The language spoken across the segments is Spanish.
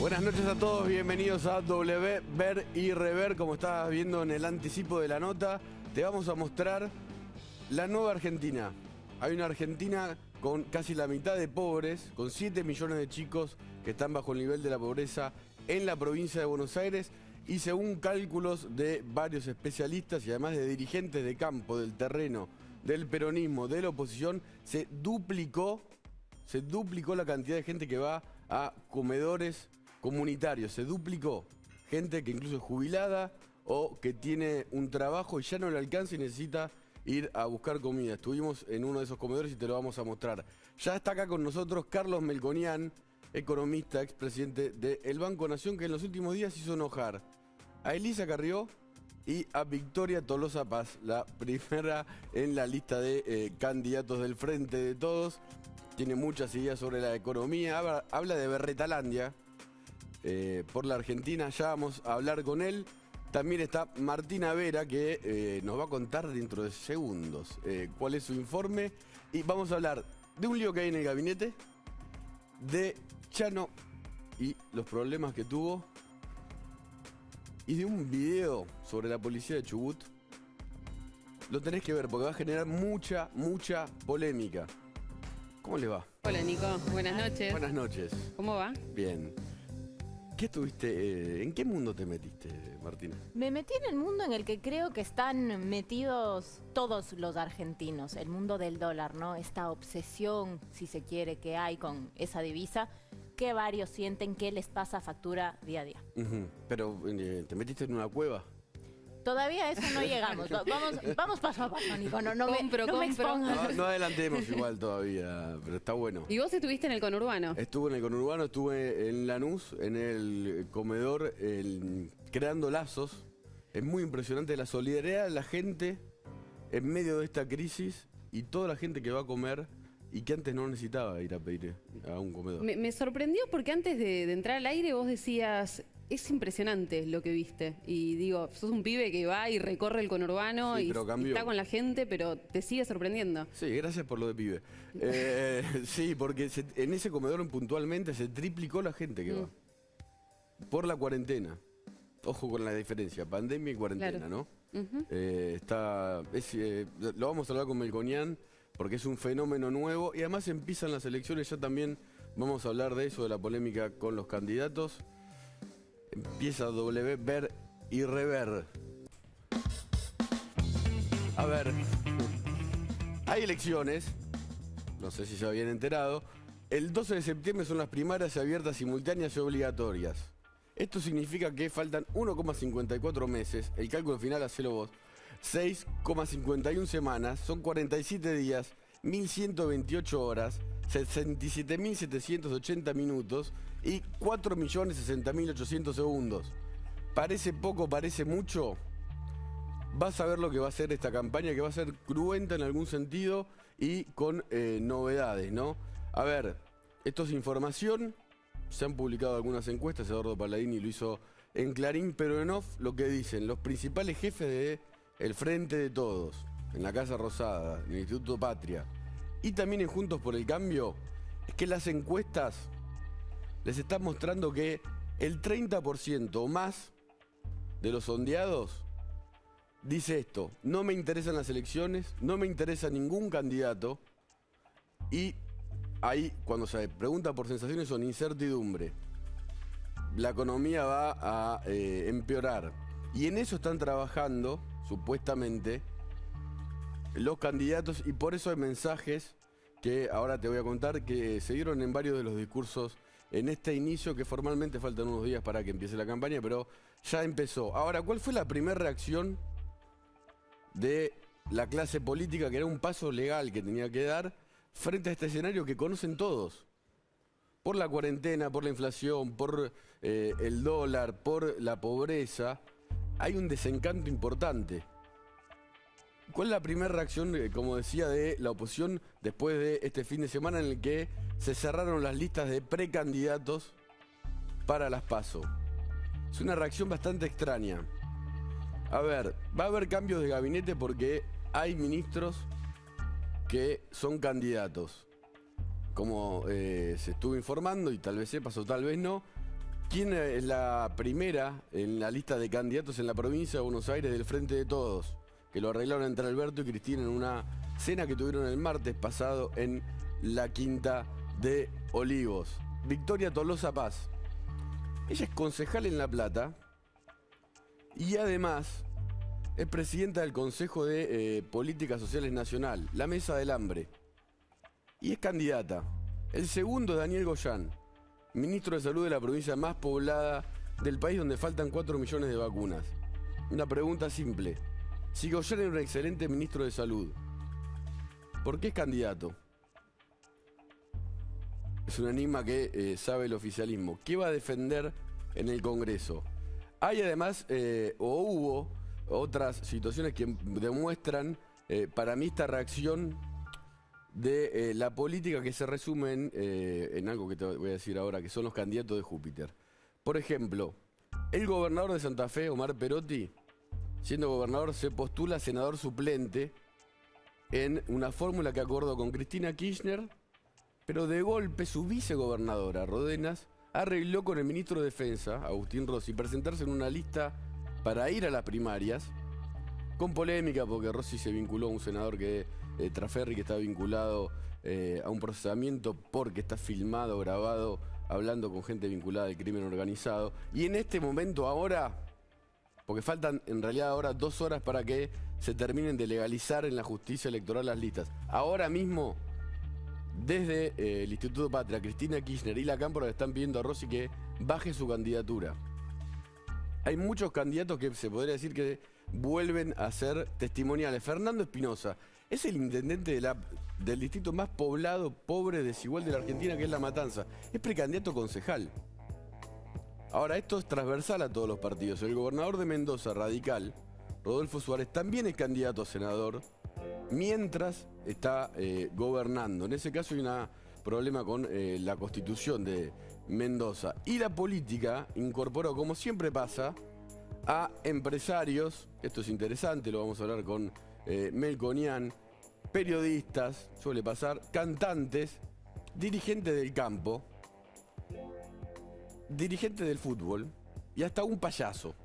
Buenas noches a todos, bienvenidos a W Ver y Rever. Como estabas viendo en el anticipo de la nota, te vamos a mostrar la nueva Argentina. Hay una Argentina con casi la mitad de pobres, con 7 millones de chicos que están bajo el nivel de la pobreza en la provincia de Buenos Aires, y según cálculos de varios especialistas y además de dirigentes de campo, del terreno, del peronismo, de la oposición, se duplicó la cantidad de gente que va a comedores comunitarios, se duplicó. Gente que incluso es jubilada o que tiene un trabajo y ya no le alcanza y necesita ir a buscar comida. Estuvimos en uno de esos comedores y te lo vamos a mostrar. Ya está acá con nosotros Carlos Melconian, economista, expresidente del Banco Nación, que en los últimos días hizo enojar a Elisa Carrió y a Victoria Tolosa Paz, la primera en la lista de candidatos del Frente de Todos. Tiene muchas ideas sobre la economía, habla de Berretalandia por la Argentina. Ya vamos a hablar con él. También está Martina Vera, que nos va a contar dentro de segundos cuál es su informe. Y vamos a hablar de un lío que hay en el gabinete, de Chano y los problemas que tuvo, y de un video sobre la policía de Chubut. Lo tenés que ver porque va a generar mucha polémica. ¿Cómo le va? Hola Nico, buenas noches. Buenas noches. ¿Cómo va? Bien. ¿Qué estuviste, en qué mundo te metiste, Martina? Me metí en el mundo en el que creo que están metidos todos los argentinos, el mundo del dólar, ¿no? Esta obsesión, si se quiere, que hay con esa divisa, que varios sienten que les pasa factura día a día. Pero, ¿te metiste en una cueva? Todavía a eso no llegamos. Vamos paso a paso, Nico. No me expongas. No adelantemos igual todavía, pero está bueno. ¿Y vos estuviste en el conurbano? Estuve en el conurbano, estuve en Lanús, en el comedor, creando lazos. Es muy impresionante la solidaridad de la gente en medio de esta crisis y toda la gente que va a comer y que antes no necesitaba ir a pedir a un comedor. Me sorprendió porque antes de entrar al aire vos decías... Es impresionante lo que viste. Y digo, sos un pibe que va y recorre el conurbano y está con la gente, pero te sigue sorprendiendo. Sí, gracias por lo de pibe. Sí, porque en ese comedor puntualmente se triplicó la gente que va. Por la cuarentena. Ojo con la diferencia, pandemia y cuarentena, claro. ¿No? Lo vamos a hablar con Melconian porque es un fenómeno nuevo y además empiezan las elecciones, ya también vamos a hablar de eso, de la polémica con los candidatos. Empieza W Ver y Rever. A ver, hay elecciones, no sé si se habían enterado. El 12 de septiembre son las primarias abiertas, simultáneas y obligatorias. Esto significa que faltan 1,54 meses, el cálculo final hacelo vos, 6,51 semanas, son 47 días, 1.128 horas, 67.780 minutos y 4.060.800 segundos. Parece poco, parece mucho. Vas a ver lo que va a ser esta campaña, que va a ser cruenta en algún sentido y con novedades, ¿no? A ver, esto es información. Se han publicado algunas encuestas, Eduardo Palladini lo hizo en Clarín, pero en off lo que dicen los principales jefes del Frente de Todos, en la Casa Rosada, en el Instituto Patria, y también en Juntos por el Cambio, es que las encuestas les están mostrando que el 30% o más de los sondeados dice esto: no me interesan las elecciones, no me interesa ningún candidato. Y ahí, cuando se pregunta por sensaciones, son incertidumbre. La economía va a empeorar. Y en eso están trabajando, supuestamente, los candidatos, y por eso hay mensajes que ahora te voy a contar que se dieron en varios de los discursos en este inicio, que formalmente faltan unos días para que empiece la campaña, pero ya empezó. Ahora, ¿cuál fue la primera reacción de la clase política, que era un paso legal que tenía que dar frente a este escenario que conocen todos? Por la cuarentena, por la inflación, por el dólar, por la pobreza, hay un desencanto importante. ¿Cuál es la primera reacción, como decía, de la oposición después de este fin de semana en el que se cerraron las listas de precandidatos para las PASO? Es una reacción bastante extraña. A ver, va a haber cambios de gabinete porque hay ministros que son candidatos. Como se estuvo informando, y tal vez sepas o tal vez no, ¿Quién es la primera en la lista de candidatos en la provincia de Buenos Aires del Frente de Todos? Que lo arreglaron entre Alberto y Cristina en una cena que tuvieron el martes pasado en la Quinta de Olivos. Victoria Tolosa Paz. Ella es concejal en La Plata y además es presidenta del Consejo de Políticas Sociales Nacional, la Mesa del Hambre. Y es candidata. El segundo es Daniel Goyán, ministro de Salud de la provincia más poblada del país, donde faltan 4 millones de vacunas. Una pregunta simple. Si Goyán es un excelente ministro de Salud, ¿por qué es candidato? Es un enigma que sabe el oficialismo. ¿Qué va a defender en el Congreso? Hay además, o hubo, otras situaciones que demuestran, para mí, esta reacción de la política que se resume en algo que te voy a decir ahora, que son los candidatos de Júpiter. Por ejemplo, el gobernador de Santa Fe, Omar Perotti, siendo gobernador, se postula senador suplente en una fórmula que acordó con Cristina Kirchner, pero de golpe su vicegobernadora, Rodenas, arregló con el ministro de Defensa, Agustín Rossi, presentarse en una lista para ir a las primarias, con polémica porque Rossi se vinculó a un senador que Traferri, que está vinculado a un procesamiento porque está filmado, grabado, hablando con gente vinculada al crimen organizado. Y en este momento ahora, porque faltan en realidad ahora 2 horas para que se terminen de legalizar en la justicia electoral las listas. Ahora mismo, desde el Instituto Patria, Cristina Kirchner y la Cámpora le están pidiendo a Rossi que baje su candidatura. Hay muchos candidatos que se podría decir que vuelven a ser testimoniales. Fernando Espinosa es el intendente del distrito más poblado, pobre, desigual de la Argentina, que es La Matanza. Es precandidato concejal. Ahora, esto es transversal a todos los partidos. El gobernador de Mendoza, radical, Rodolfo Suárez, también es candidato a senador, mientras está gobernando. En ese caso hay un problema con la constitución de Mendoza. Y la política incorporó, como siempre pasa, a empresarios, esto es interesante, lo vamos a hablar con Melconian, periodistas, suele pasar, cantantes, dirigentes del campo, dirigentes del fútbol y hasta un payaso.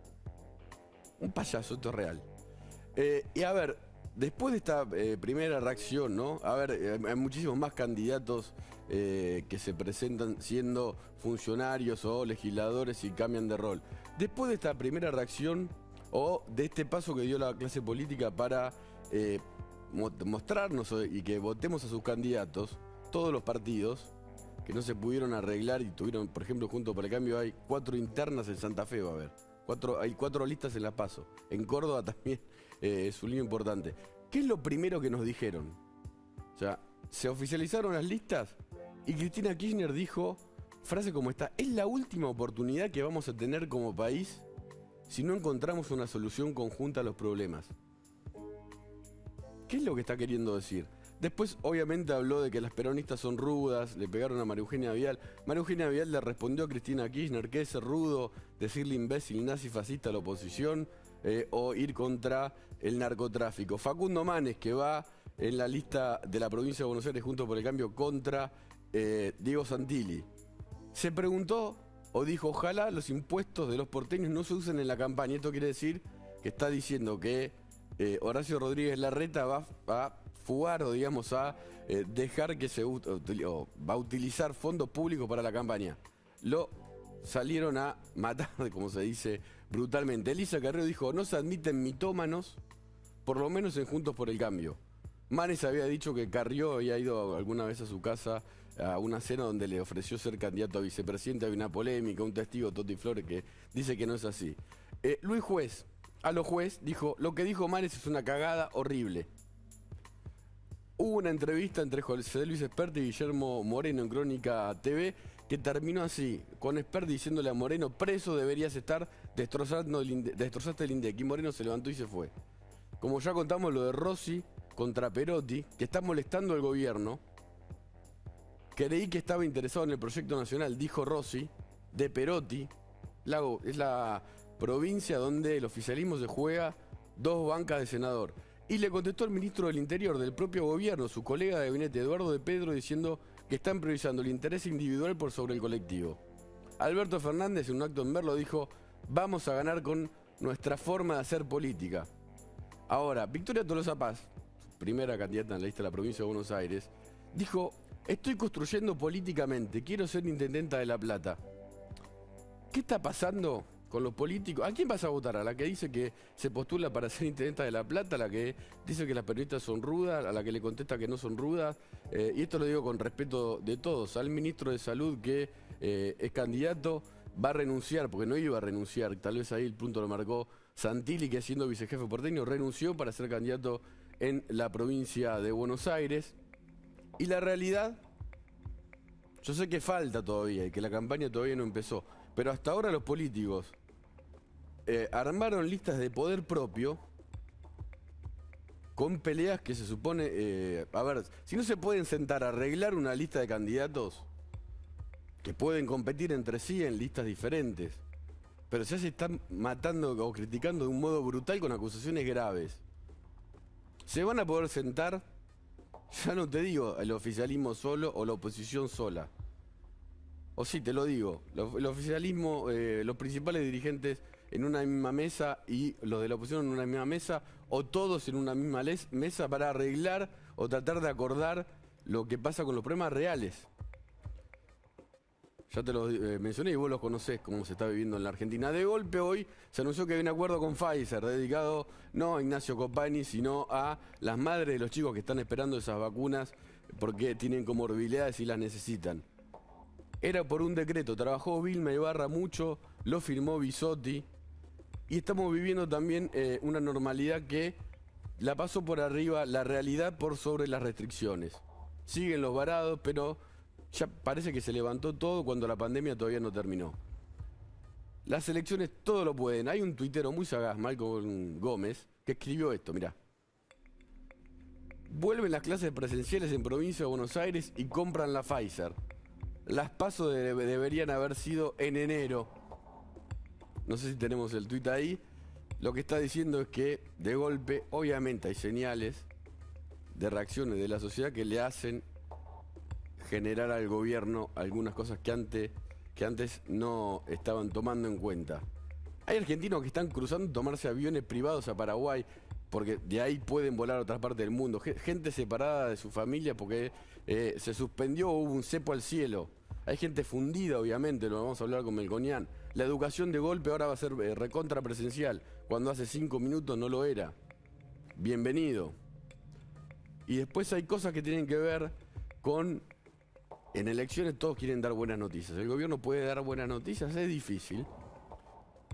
Un payaso, esto es real. Y a ver, después de esta primera reacción, ¿no? A ver, hay muchísimos más candidatos que se presentan siendo funcionarios o legisladores y cambian de rol. Después de esta primera reacción o de este paso que dio la clase política para mostrarnos y que votemos a sus candidatos, todos los partidos que no se pudieron arreglar y tuvieron, por ejemplo, Juntos por el Cambio, hay 4 internas en Santa Fe, va a haber. Hay 4 listas en La Paso. En Córdoba también es un lío importante. ¿Qué es lo primero que nos dijeron? O sea, se oficializaron las listas y Cristina Kirchner dijo, frase como esta: es la última oportunidad que vamos a tener como país si no encontramos una solución conjunta a los problemas. ¿Qué es lo que está queriendo decir? Después, obviamente, habló de que las peronistas son rudas, le pegaron a María Eugenia Vidal. María Eugenia Vidal le respondió a Cristina Kirchner que es rudo decirle imbécil, nazi, fascista a la oposición o ir contra el narcotráfico. Facundo Manes, que va en la lista de la provincia de Buenos Aires Juntos por el Cambio contra Diego Santilli, se preguntó o dijo: ojalá los impuestos de los porteños no se usen en la campaña. Esto quiere decir que está diciendo que Horacio Rodríguez Larreta va a fugar o digamos a dejar que va a utilizar fondos públicos para la campaña. Lo salieron a matar, como se dice brutalmente. Elisa Carrió dijo: no se admiten mitómanos, por lo menos en Juntos por el Cambio. Manes había dicho que Carrió había ido alguna vez a su casa a una cena donde le ofreció ser candidato a vicepresidente. Hay una polémica, un testigo, Toti Flores, que dice que no es así. Luis Juez, a lo juez, dijo: lo que dijo Manes es una cagada horrible. Hubo una entrevista entre José Luis Esperti y Guillermo Moreno en Crónica TV que terminó así, con Esperti diciéndole a Moreno: preso deberías estar, destrozaste el INDEC. Y Moreno se levantó y se fue. Como ya contamos lo de Rossi contra Perotti, que está molestando al gobierno. Creí que estaba interesado en el proyecto nacional, dijo Rossi, de Perotti. Es la provincia donde el oficialismo se juega 2 bancas de senador. Y le contestó el ministro del Interior del propio gobierno, su colega de gabinete, Eduardo de Pedro, diciendo que están priorizando el interés individual por sobre el colectivo. Alberto Fernández, en un acto en Merlo, dijo: vamos a ganar con nuestra forma de hacer política. Ahora, Victoria Tolosa Paz, primera candidata en la lista de la provincia de Buenos Aires, dijo: estoy construyendo políticamente, quiero ser intendenta de La Plata. ¿Qué está pasando con los políticos? ¿A quién vas a votar? ¿A la que dice que se postula para ser intendenta de La Plata? ¿A la que dice que las periodistas son rudas? ¿A la que le contesta que no son rudas? Y esto lo digo con respeto de todos. Al ministro de Salud, que es candidato, va a renunciar, porque no iba a renunciar, tal vez ahí el punto lo marcó Santilli, que siendo vicejefe porteño renunció para ser candidato en la provincia de Buenos Aires. Y la realidad, yo sé que falta todavía y que la campaña todavía no empezó, pero hasta ahora los políticos armaron listas de poder propio con peleas que se supone... a ver, si no se pueden sentar a arreglar una lista de candidatos que pueden competir entre sí en listas diferentes, pero ya se están matando o criticando de un modo brutal con acusaciones graves. ¿Se van a poder sentar? Ya no te digo el oficialismo solo o la oposición sola. O sí, te lo digo, el oficialismo, los principales dirigentes en una misma mesa y los de la oposición en una misma mesa, o todos en una misma mesa para arreglar o tratar de acordar lo que pasa con los problemas reales. Ya te los mencioné y vos los conocés, cómo se está viviendo en la Argentina. De golpe hoy se anunció que hay un acuerdo con Pfizer dedicado no a Ignacio Copani, sino a las madres de los chicos que están esperando esas vacunas porque tienen comorbilidades y las necesitan. Era por un decreto, trabajó Vilma Ibarra mucho, lo firmó Bisotti, y estamos viviendo también una normalidad que la pasó por arriba la realidad por sobre las restricciones. Siguen los varados, pero ya parece que se levantó todo cuando la pandemia todavía no terminó. Las elecciones todo lo pueden. Hay un tuitero muy sagaz, Malcolm Gómez, que escribió esto, mirá. Vuelven las clases presenciales en provincia de Buenos Aires y compran la Pfizer. Las PASO deberían haber sido en enero. No sé si tenemos el tuit ahí. Lo que está diciendo es que, de golpe, obviamente hay señales de reacciones de la sociedad que le hacen generar al gobierno algunas cosas que antes no estaban tomando en cuenta. Hay argentinos que están cruzando tomarse aviones privados a Paraguay porque de ahí pueden volar a otras partes del mundo. Gente separada de su familia porque se suspendió, hubo un cepo al cielo. Hay gente fundida, obviamente, lo vamos a hablar con Melconian. La educación de golpe ahora va a ser recontra presencial, cuando hace 5 minutos no lo era. Bienvenido. Y después hay cosas que tienen que ver con... En elecciones todos quieren dar buenas noticias. ¿El gobierno puede dar buenas noticias? Es difícil.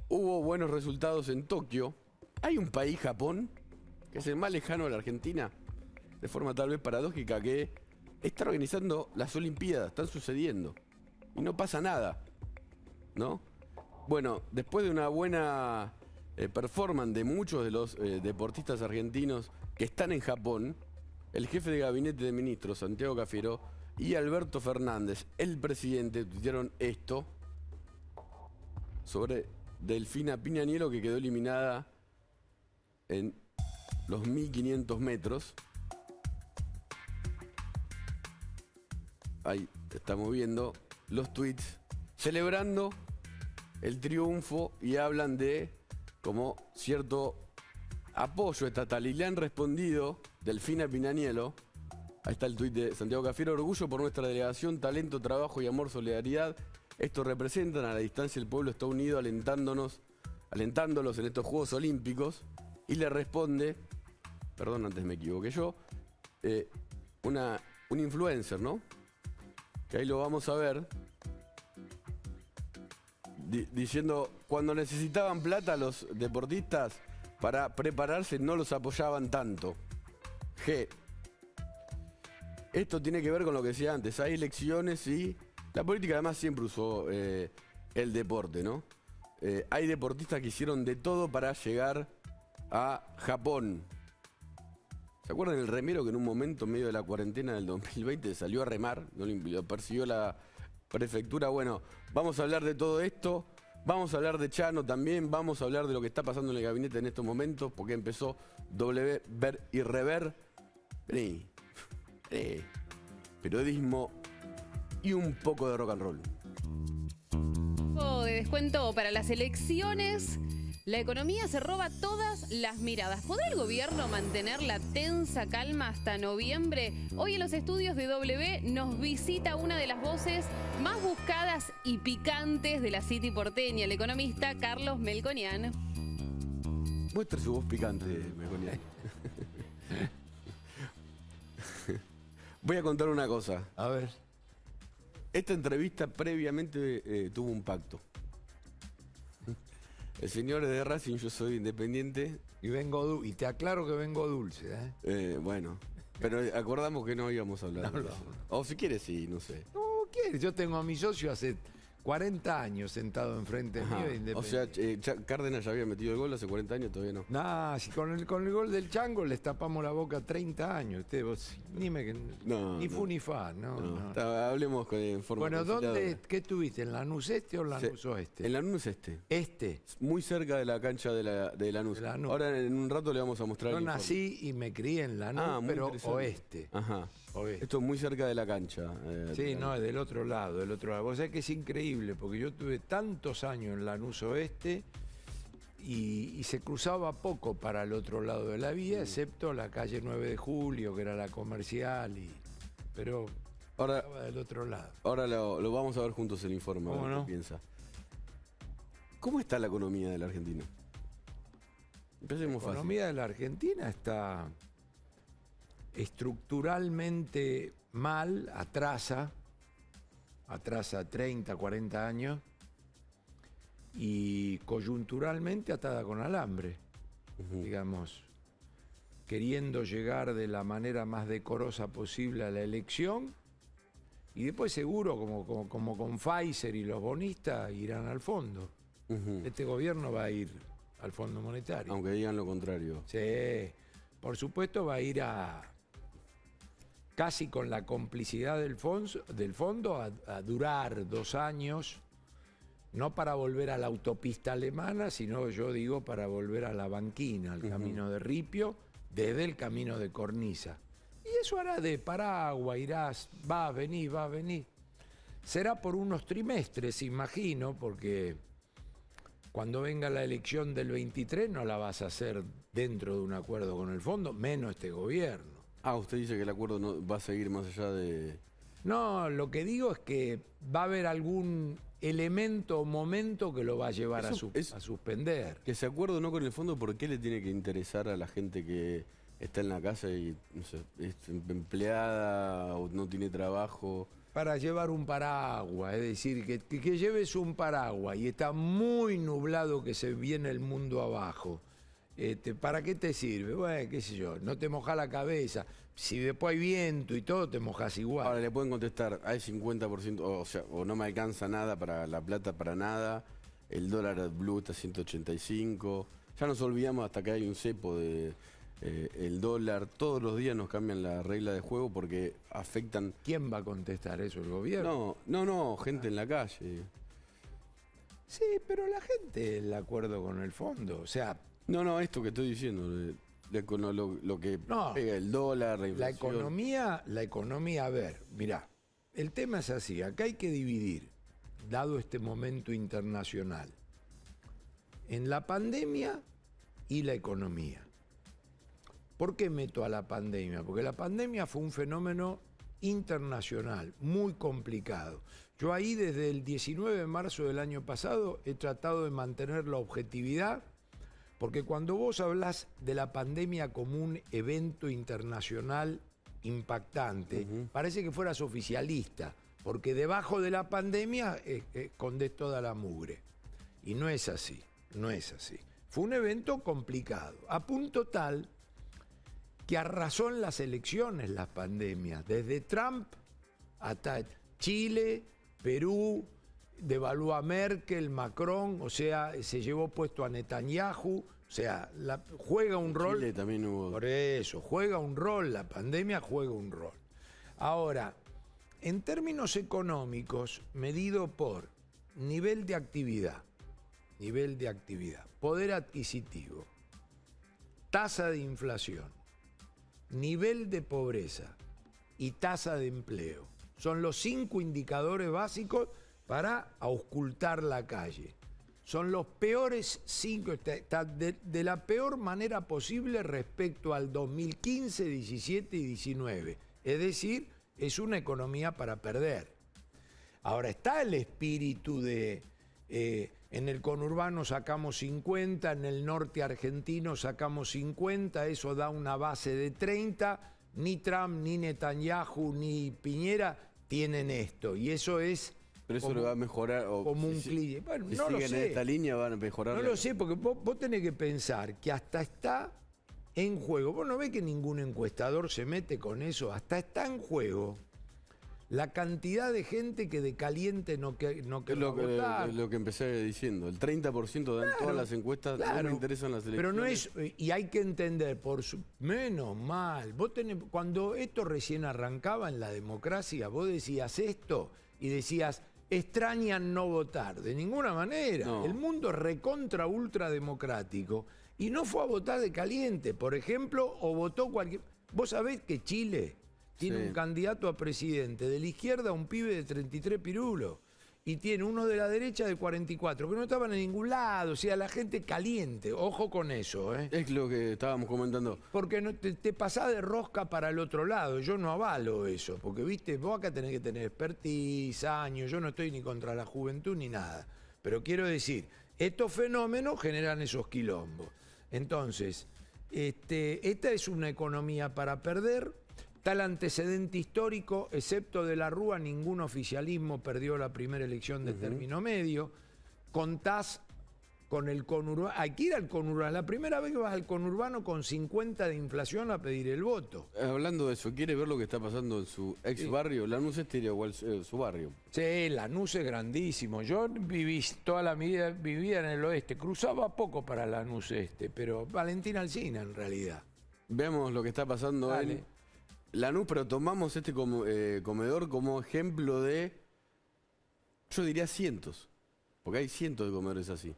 Hubo buenos resultados en Tokio. Hay un país, Japón, que es el más lejano de la Argentina, de forma tal vez paradójica, que está organizando las Olimpiadas, están sucediendo. Y no pasa nada, ¿no? Bueno, después de una buena performance de muchos de los deportistas argentinos que están en Japón, el jefe de gabinete de ministros, Santiago Cafiero, y Alberto Fernández, el presidente, tuitearon esto sobre Delfina Piñaniello, que quedó eliminada en los 1500 metros. Ahí estamos viendo los tweets celebrando el triunfo y hablan de como cierto apoyo estatal. Y le han respondido Delfina Piñaniello. Ahí está el tuit de Santiago Cafiero: orgullo por nuestra delegación, talento, trabajo y amor, solidaridad. Esto representan, a la distancia el pueblo está unido alentándolos en estos Juegos Olímpicos. Y le responde, perdón, antes me equivoqué yo, un influencer, ¿no? Que ahí lo vamos a ver, diciendo, cuando necesitaban plata los deportistas para prepararse no los apoyaban tanto. Esto tiene que ver con lo que decía antes, hay elecciones y la política además siempre usó el deporte, ¿no? Hay deportistas que hicieron de todo para llegar a Japón. ¿Se acuerdan el remero que en un momento, en medio de la cuarentena del 2020, salió a remar? No lo persiguió la prefectura. Bueno, vamos a hablar de todo esto. Vamos a hablar de Chano también. Vamos a hablar de lo que está pasando en el gabinete en estos momentos, porque empezó Ver y Rever. Vení. Periodismo y un poco de rock and roll. les cuento, para las elecciones, la economía se roba todas las miradas. ¿Podrá el gobierno mantener la tensa calma hasta noviembre? Hoy en los estudios de W nos visita una de las voces más buscadas y picantes de la City porteña, el economista Carlos Melconian. Muestre su voz picante, Melconian. Voy a contar una cosa. A ver. Esta entrevista previamente tuvo un pacto. El señor es de Racing, yo soy independiente. Y te aclaro que vengo dulce, ¿eh? Bueno, pero acordamos que no íbamos a hablar. No, o si quieres, sí, no sé. No, ¿quieres? Yo tengo a mi socio hace 40 años sentado enfrente mío. O sea, Cárdenas ya había metido el gol hace 40 años, todavía no. Nah, si con el gol del Chango les tapamos la boca 30 años. Usted, vos, ni fu ni fa, no. Hablemos en forma. Bueno, ¿qué tuviste? ¿En Lanús Este o Lanús Oeste? En Lanús Este. Este. Muy cerca de la cancha de Lanús. Ahora en un rato le vamos a mostrar. Yo nací y me crié en Lanús, pero oeste. Ajá. Esto es muy cerca de la cancha. Sí, no, es del otro lado, Vos sabés que es increíble, porque yo tuve tantos años en Lanús Oeste y se cruzaba poco para el otro lado de la vía, excepto la calle 9 de Julio, que era la comercial, pero ahora estaba del otro lado. Ahora lo vamos a ver juntos el informe, a ver qué piensa. ¿Cómo está la economía de la Argentina? Empecemos fácil. La economía de la Argentina está estructuralmente mal, atrasa 30, 40 años y coyunturalmente atada con alambre, digamos, queriendo llegar de la manera más decorosa posible a la elección y después seguro, como con Pfizer y los bonistas, irán al fondo. Este gobierno va a ir al Fondo Monetario. Aunque digan lo contrario. Sí, por supuesto va a ir casi con la complicidad del fondo a durar 2 años, no para volver a la autopista alemana, sino yo digo para volver a la banquina, al camino de Ripio, desde el camino de Cornisa. Y eso hará de paraguas, va a venir. Será por unos trimestres, imagino, porque cuando venga la elección del 23 no la vas a hacer dentro de un acuerdo con el fondo, menos este gobierno. Usted dice que el acuerdo no va a seguir más allá de... No, lo que digo es que va a haber algún elemento o momento que lo va a llevar a suspender. Que ese acuerdo no con el fondo, ¿por qué le tiene que interesar a la gente que está en la casa y no sé, es empleada o no tiene trabajo? Para llevar un paraguas, es decir, que lleves un paraguas y está muy nublado que se viene el mundo abajo. ¿Para qué te sirve? Bueno, qué sé yo, no te moja la cabeza. Si después hay viento y todo, te mojas igual. Ahora le pueden contestar, hay 50%, o no me alcanza nada para la plata, para nada. El dólar blue está 185. Ya nos olvidamos hasta que hay un cepo de el dólar. Todos los días nos cambian la regla de juego porque afectan... ¿Quién va a contestar eso? ¿El gobierno? No, gente en la calle. Sí, pero la gente, el acuerdo con el fondo, o sea... No, esto que estoy diciendo, lo que pega el dólar, la inflación. La economía, a ver, mirá, el tema es así, acá hay que dividir, dado este momento internacional, en la pandemia y la economía. ¿Por qué meto a la pandemia? Porque la pandemia fue un fenómeno internacional, muy complicado. Yo ahí desde el 19 de marzo del año pasado he tratado de mantener la objetividad. Porque cuando vos hablás de la pandemia como un evento internacional impactante, parece que fueras oficialista, porque debajo de la pandemia escondés toda la mugre. Y no es así, no es así. Fue un evento complicado, a punto tal que arrasó en las elecciones las pandemias, desde Trump hasta Chile, Perú, devaluó a Merkel, Macron, o sea, se llevó puesto a Netanyahu, o sea, juega un rol. Chile también hubo. Por eso, juega un rol, la pandemia juega un rol. Ahora, en términos económicos, medido por nivel de actividad, poder adquisitivo, tasa de inflación, nivel de pobreza y tasa de empleo, son los 5 indicadores básicos para auscultar la calle. Son los peores 5, está de la peor manera posible respecto al 2015, 17 y 19. Es decir, es una economía para perder. Ahora, está el espíritu de... en el conurbano sacamos 50, en el norte argentino sacamos 50, eso da una base de 30. Ni Trump, ni Netanyahu, ni Piñera tienen esto. Y eso es... Pero eso lo va a mejorar. Como un cliché. Bueno, si no lo siguen sé. en esta línea van a mejorar. No lo sé, porque vos tenés que pensar que hasta está en juego. Vos no ves que ningún encuestador se mete con eso. Hasta está en juego la cantidad de gente que de caliente no querrá votar. Es lo que empecé diciendo. El 30% dan todas las encuestas. No me interesan las elecciones. Pero no es... Y hay que entender, menos mal. Vos tenés, cuando esto recién arrancaba en la democracia, vos decías esto y decías... extrañan no votar, de ninguna manera. No. El mundo es recontra ultra democrático y no fue a votar de caliente, por ejemplo, o votó cualquier... Vos sabés que Chile tiene un candidato a presidente de la izquierda, un pibe de 33 pirulos, y tiene uno de la derecha de 44, que no estaban en ningún lado, o sea, la gente caliente, ojo con eso, ¿eh? Es lo que estábamos comentando. Porque no te pasás de rosca para el otro lado, yo no avalo eso, porque viste, vos acá tenés que tener expertise, años, yo no estoy ni contra la juventud ni nada, pero quiero decir, estos fenómenos generan esos quilombos. Entonces, esta es una economía para perder. Tal antecedente histórico, excepto de la Rúa, ningún oficialismo perdió la primera elección de término medio. Contás con el conurbano, hay que ir al conurbano, la primera vez que vas al conurbano con 50 de inflación a pedir el voto. Hablando de eso, ¿quiere ver lo que está pasando en su ex barrio? Lanús Este igual su barrio. Sí, Lanús es grandísimo. Yo viví toda la vida, vivía en el oeste, cruzaba poco para Lanús Este, pero Valentín Alsina en realidad. Veamos lo que está pasando en Lanús, pero tomamos este comedor como ejemplo de, yo diría cientos, porque hay cientos de comedores así.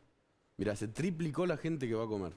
Mirá, se triplicó la gente que va a comer.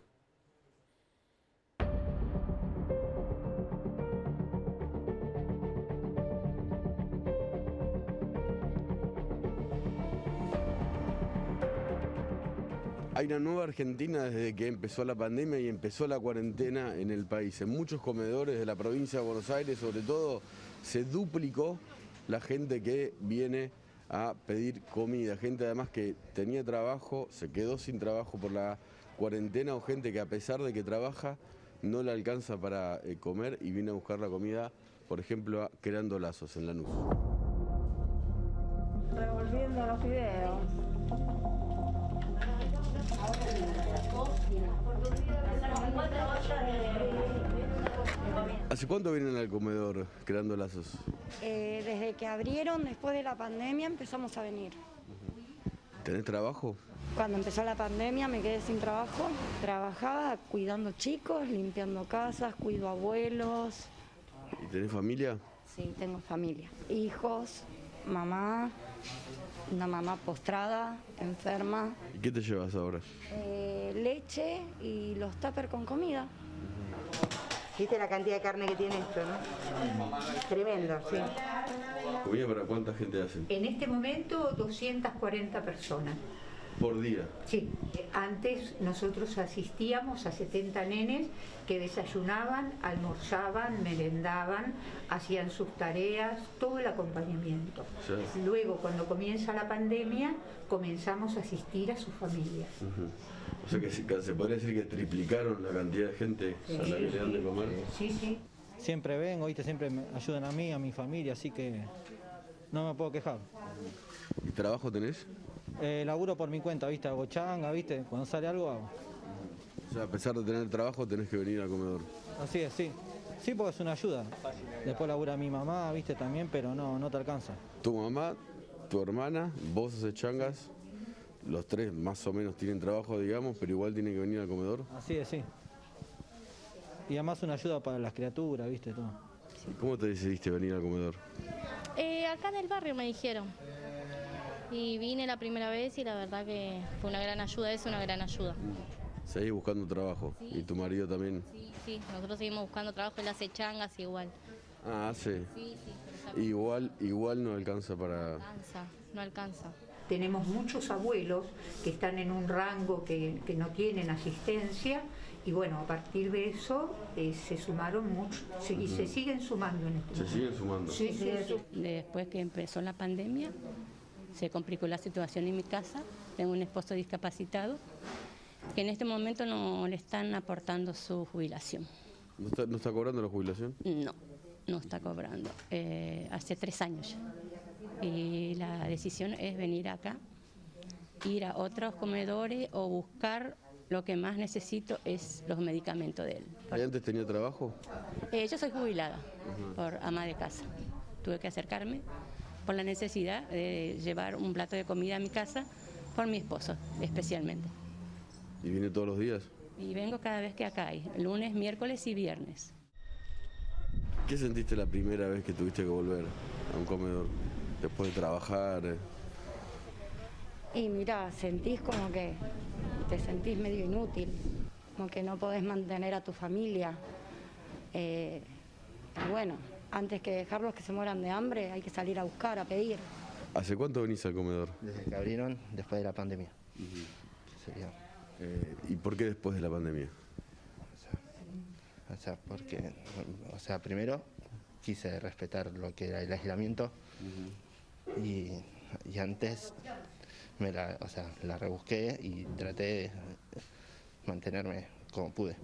Hay una nueva Argentina desde que empezó la pandemia y empezó la cuarentena en el país. En muchos comedores de la provincia de Buenos Aires, sobre todo, se duplicó la gente que viene a pedir comida. Gente además que tenía trabajo, se quedó sin trabajo por la cuarentena, o gente que a pesar de que trabaja no le alcanza para comer y viene a buscar la comida, por ejemplo, a Creando Lazos en Lanús. Revolviendo los fideos. ¿Hace cuánto vienen al comedor Creando Lazos? Desde que abrieron, después de la pandemia, empezamos a venir. ¿Tenés trabajo? Cuando empezó la pandemia me quedé sin trabajo. Trabajaba cuidando chicos, limpiando casas, cuido abuelos. ¿Y tenés familia? Sí, tengo familia. Hijos, mamá, una mamá postrada, enferma. ¿Y qué te llevas ahora? Leche y los tuppers con comida. ¿Viste la cantidad de carne que tiene esto, no? Tremendo, sí. ¿Comida para cuánta gente hacen? En este momento 240 personas. ¿Por día? Sí, antes nosotros asistíamos a 70 nenes que desayunaban, almorzaban, merendaban, hacían sus tareas, todo el acompañamiento. Sí. Luego, cuando comienza la pandemia, comenzamos a asistir a sus familias. O sea que se podría decir que triplicaron la cantidad de gente a la que le dan de comer. Sí, sí. Siempre vengo, ¿viste? Siempre me ayudan a mí, a mi familia, así que no me puedo quejar. ¿Y trabajo tenés? Laburo por mi cuenta, ¿viste? Hago changa, ¿viste? Cuando sale algo hago. O sea, a pesar de tener trabajo tenés que venir al comedor. Así es, sí. Sí, porque es una ayuda. Después labura mi mamá, ¿viste? También, pero no te alcanza. Tu mamá, tu hermana, vos haces changas, los tres más o menos tienen trabajo, digamos, pero igual tienen que venir al comedor. Así es, sí. Y además una ayuda para las criaturas, ¿viste? Todo. ¿Cómo te decidiste venir al comedor? Acá del barrio me dijeron. Y vine la primera vez y la verdad que fue una gran ayuda, es una gran ayuda. Seguís buscando trabajo. Sí. ¿Y tu marido también? Sí, nosotros seguimos buscando trabajo, él hace changas igual. Ah, hace. Sí, pero Igual no alcanza para... no alcanza. tenemos muchos abuelos que están en un rango que no tienen asistencia, y bueno, a partir de eso se sumaron muchos, y se siguen sumando en este momento. ¿Se siguen sumando? Sí, sí, sí. Después que empezó la pandemia, se complicó la situación en mi casa. Tengo un esposo discapacitado que en este momento no le están aportando su jubilación. ¿No está cobrando la jubilación? No está cobrando. Hace 3 años ya. Y la decisión es venir acá, ir a otros comedores o buscar. Lo que más necesito es los medicamentos de él. ¿Y antes tenía trabajo? Yo soy jubilada por ama de casa. Tuve que acercarme por la necesidad de llevar un plato de comida a mi casa por mi esposo, especialmente. ¿Y viene todos los días? Y vengo cada vez que acá hay, lunes, miércoles y viernes. ¿Qué sentiste la primera vez que tuviste que volver a un comedor después de trabajar? Y mira, sentís como que te sentís medio inútil, como que no podés mantener a tu familia. Y bueno, antes que dejarlos que se mueran de hambre, hay que salir a buscar, a pedir. ¿Hace cuánto venís al comedor? Desde que abrieron, después de la pandemia. ¿Y por qué después de la pandemia? Porque, primero quise respetar lo que era el aislamiento y antes la rebusqué y traté de mantenerme como pude.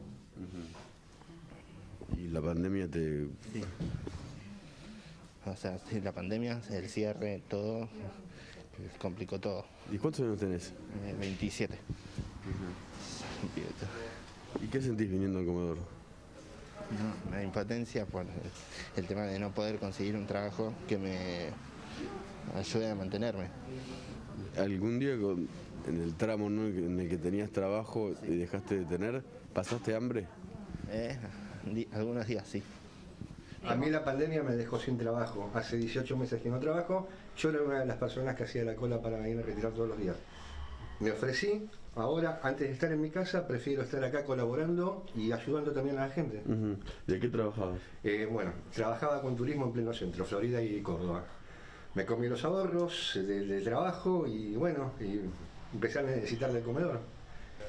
¿Y la pandemia te...? Sí, la pandemia, el cierre, todo, complicó todo. ¿Y cuántos años tenés? 27. ¿Y qué sentís viniendo al comedor? La impotencia por el tema de no poder conseguir un trabajo que me ayude a mantenerme. ¿Algún día en el tramo, ¿no?, en el que tenías trabajo y dejaste de tener, pasaste hambre? Algunos días sí. A mí la pandemia me dejó sin trabajo. Hace 18 meses que no trabajo. Yo era una de las personas que hacía la cola para ir a retirar todos los días. Me ofrecí. Ahora, antes de estar en mi casa, prefiero estar acá colaborando y ayudando también a la gente. ¿De qué trabajabas? Bueno, trabajaba con turismo en pleno centro, Florida y Córdoba. Me comí los ahorros del trabajo y bueno, y empecé a necesitar del comedor.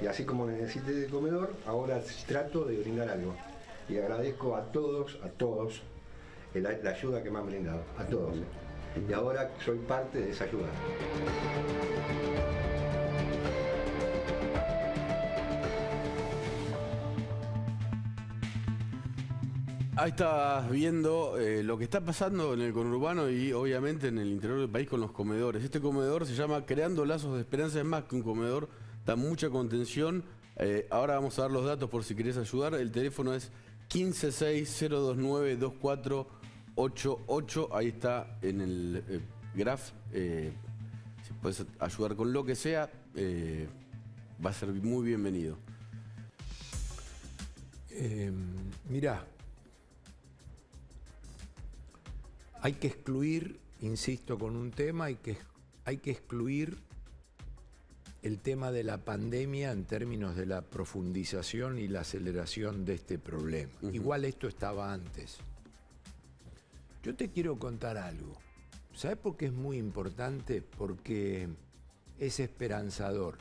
Y así como necesité del comedor, ahora trato de brindar algo. Y agradezco a todos la ayuda que me han brindado, a todos. Y ahora soy parte de esa ayuda. Ahí estás viendo lo que está pasando en el conurbano y obviamente en el interior del país con los comedores. Este comedor se llama Creando Lazos de Esperanza, es más que un comedor, da mucha contención. Ahora vamos a dar los datos por si querés ayudar. El teléfono es 156-029-2488. Ahí está en el graph. Si puedes ayudar con lo que sea, va a ser muy bienvenido. Mirá. Hay que excluir, insisto con un tema, hay que excluir el tema de la pandemia en términos de la profundización y la aceleración de este problema. Igual esto estaba antes. Yo te quiero contar algo. ¿Sabes por qué es muy importante? Porque es esperanzador.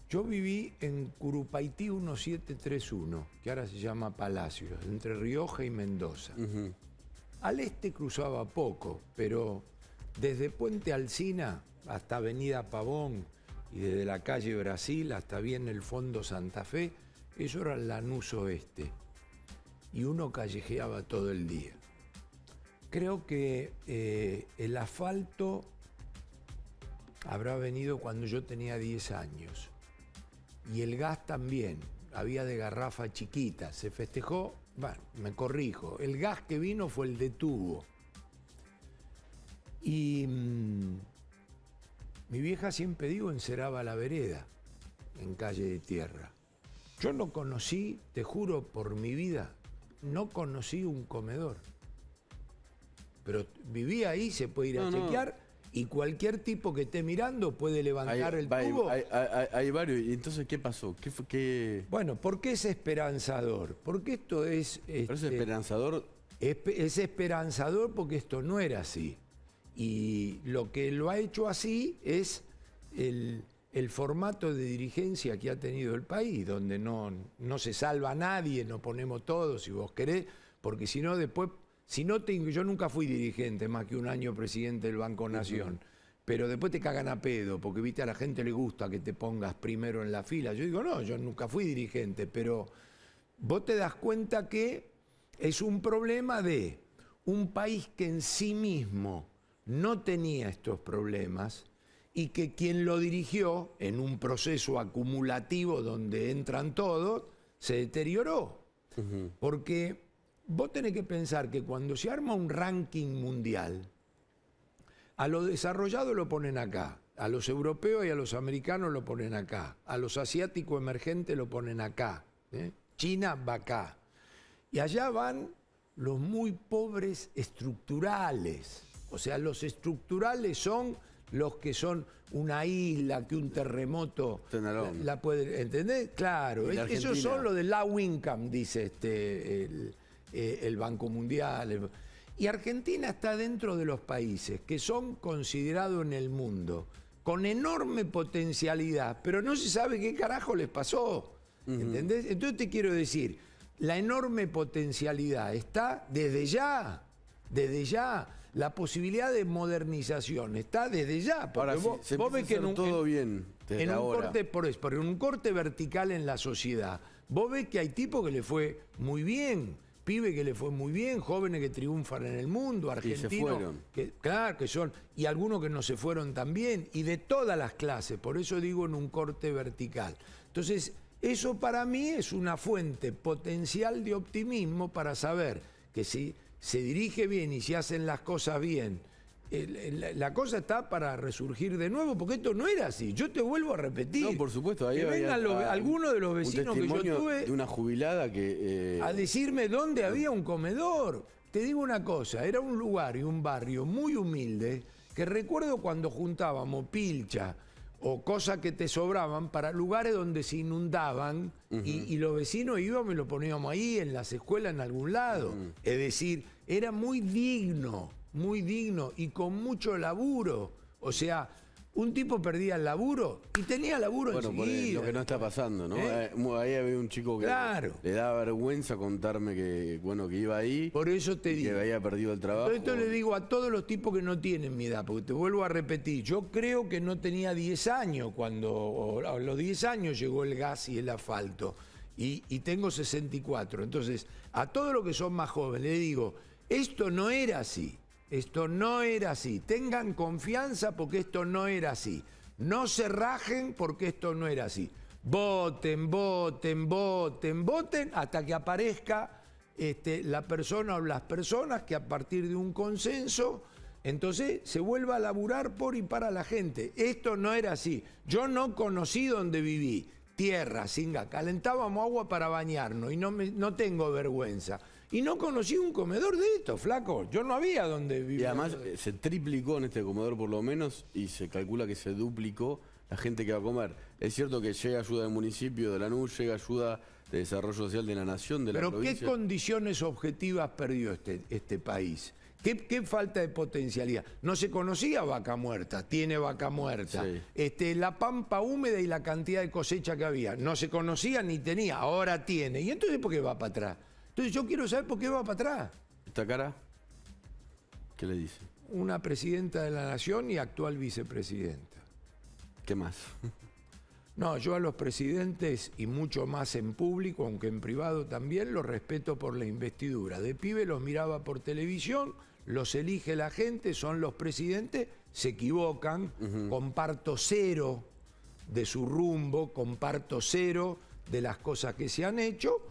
Yo viví en Curupaití 1731, que ahora se llama Palacios, entre Rioja y Mendoza. Al este cruzaba poco, pero desde Puente Alsina hasta Avenida Pavón y desde la calle Brasil hasta bien el fondo Santa Fe, eso era el Lanús Oeste. Y uno callejeaba todo el día. Creo que el asfalto habrá venido cuando yo tenía 10 años. Y el gas también, había de garrafa chiquita, se festejó, bueno, me corrijo, el gas que vino fue el de tubo. Y mi vieja siempre digo enceraba la vereda en calle de tierra. Yo no conocí, te juro por mi vida, no conocí un comedor. Pero vivía ahí, se puede ir a chequear. Y cualquier tipo que esté mirando puede levantar el tubo. Hay varios. ¿Y entonces qué pasó? ¿Qué? Bueno, ¿por qué es esperanzador? Porque esto es... ¿Pero es esperanzador? Es esperanzador porque esto no era así. Y lo que lo ha hecho así es el formato de dirigencia que ha tenido el país, donde no se salva a nadie, nos ponemos todos, si vos querés, porque si no después, yo nunca fui dirigente, más que un año presidente del Banco Nación, pero después te cagan a pedo, porque viste a la gente le gusta que te pongas primero en la fila. Yo digo, no, yo nunca fui dirigente, pero vos te das cuenta que es un problema de un país que en sí mismo no tenía estos problemas y que quien lo dirigió en un proceso acumulativo donde entran todos, se deterioró. Porque vos tenés que pensar que cuando se arma un ranking mundial, a los desarrollados lo ponen acá, a los europeos y a los americanos lo ponen acá, a los asiáticos emergentes lo ponen acá, China va acá. Y allá van los muy pobres estructurales. O sea, los estructurales son los que son una isla, que un terremoto la puede... ¿Entendés? Claro, esos son los de low income, dice el Banco Mundial. Y Argentina está dentro de los países que son considerados en el mundo con enorme potencialidad, pero no se sabe qué carajo les pasó. ¿Entendés? Entonces te quiero decir, la enorme potencialidad está desde ya, la posibilidad de modernización está desde ya. Porque ahora vos ves que todo bien desde ahora. En un corte vertical en la sociedad, vos ves que hay tipos que le fue muy bien, pibes que le fue muy bien, jóvenes que triunfan en el mundo, argentinos. Y se fueron. Claro que son, y algunos que no se fueron también, y de todas las clases, por eso digo en un corte vertical. Entonces, eso para mí es una fuente potencial de optimismo para saber que si se dirige bien y se hacen las cosas bien, la cosa está para resurgir de nuevo, porque esto no era así. Yo te vuelvo a repetir. No, por supuesto. Ahí que vengan algunos de los vecinos que yo tuve de una jubilada que a decirme dónde había un comedor. Te digo una cosa, era un lugar y un barrio muy humilde, que recuerdo cuando juntábamos pilcha o cosas que te sobraban para lugares donde se inundaban y los vecinos íbamos y lo poníamos ahí, en las escuelas, en algún lado. Es decir, era muy digno y con mucho laburo. O sea, un tipo perdía el laburo y tenía laburo enseguida. Lo que no está pasando, ¿no? Ahí había un chico que le daba vergüenza contarme que iba ahí. Por eso te digo. Que había perdido el trabajo. Esto le digo a todos los tipos que no tienen mi edad, porque te vuelvo a repetir, yo creo que no tenía 10 años cuando a los 10 años llegó el gas y el asfalto. Y tengo 64. Entonces, a todos los que son más jóvenes le digo, esto no era así. Esto no era así. Tengan confianza porque esto no era así. No se rajen porque esto no era así. Voten, voten, voten, voten hasta que aparezca la persona o las personas que a partir de un consenso, entonces se vuelva a laburar por y para la gente. Esto no era así. Yo no conocí donde viví. Tierra, sin gas. Calentábamos agua para bañarnos y no tengo vergüenza. Y no conocí un comedor de esto, flaco. Yo no había donde vivir. Y además se triplicó en este comedor por lo menos y se calcula que se duplicó la gente que va a comer. Es cierto que llega ayuda del municipio, de Lanús, llega ayuda de desarrollo social de la nación, de la provincia. Pero ¿qué condiciones objetivas perdió este país? ¿Qué falta de potencialidad? No se conocía Vaca Muerta, tiene Vaca Muerta. Sí. La pampa húmeda y la cantidad de cosecha que había. No se conocía ni tenía, ahora tiene. ¿Y entonces por qué va para atrás? Entonces yo quiero saber por qué va para atrás. ¿Esta cara? ¿Qué le dice? Una presidenta de la Nación y actual vicepresidenta. ¿Qué más? No, yo a los presidentes, y mucho más en público, aunque en privado también, los respeto por la investidura. De pibe los miraba por televisión, los elige la gente, son los presidentes, se equivocan, comparto cero de su rumbo, comparto cero de las cosas que se han hecho.